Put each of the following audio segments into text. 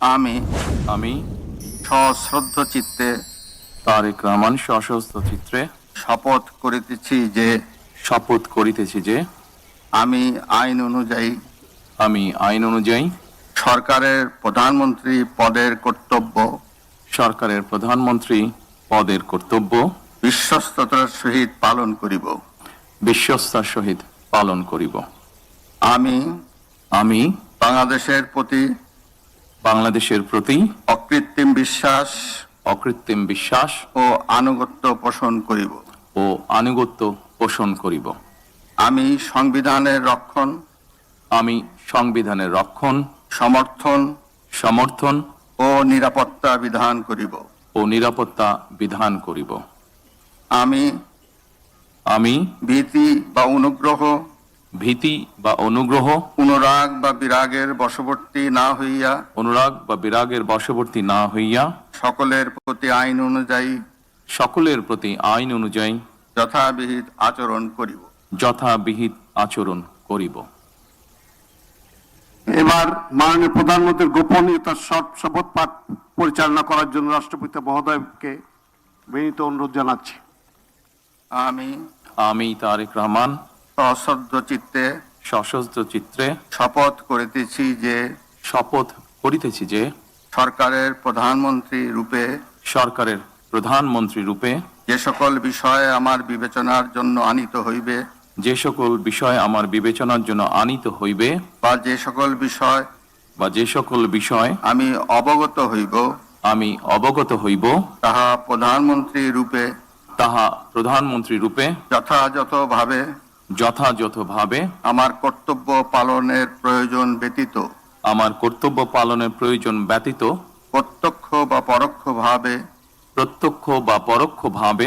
আমি আমি সশ্রদ্ধ চিত্তে তারেক রহমান সশস্ত্র চিত্রে শপথ করিতেছি যে আমি আইন অনুযায়ী সরকারের প্রধানমন্ত্রী পদের কর্তব্য বিশ্বস্ততার সহিত পালন করিব। আমি বাংলাদেশের প্রতি অকৃত্রিম বিশ্বাস ও আনুগত্য পোষণ করিব। আমি সংবিধানের রক্ষণ সমর্থন ও নিরাপত্তা বিধান করিব। আমি ভীতি বা অনুগ্রহ অনুরাগ বা বিরাগের বশবর্তী না হইয়া সকলের প্রতি আইন অনুযায়ী যথাবিহিত আচরণ করিব। এবার মাননীয় প্রধানমন্ত্রীর গোপনীয়তার শপথ পাঠ পরিচালনা করার জন্য রাষ্ট্রপতি মহোদয়কে বিনীত অনুরোধ জানাচ্ছি। আমি তারেক রহমান সশ্রদ্ধ চিত্তে শপথ করিতেছি যে সরকারের প্রধানমন্ত্রী রূপে যে সকল বিষয় আমার বিবেচনার জন্য আনিত হইবে বা যে সকল বিষয় আমি অবগত হইব তাহা প্রধানমন্ত্রী রূপে যথাযথভাবে আমার কর্তব্য পালনের প্রয়োজন ব্যতীত প্রত্যক্ষ বা পরোক্ষভাবে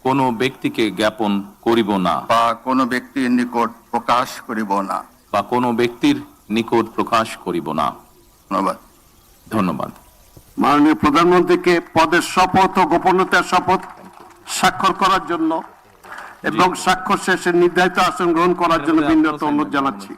কোনো ব্যক্তিকে জ্ঞাপন করিব না বা কোনো ব্যক্তির নিকট প্রকাশ করিব না। ধন্যবাদ। মাননীয় প্রধানমন্ত্রীকে পদের শপথ ও গোপনীয়তার শপথ স্বাক্ষর করার জন্য এবং স্বাক্ষর শেষে নির্ধারিত আসন গ্রহণ করার জন্য বিনীত অনুরোধ জানাচ্ছি।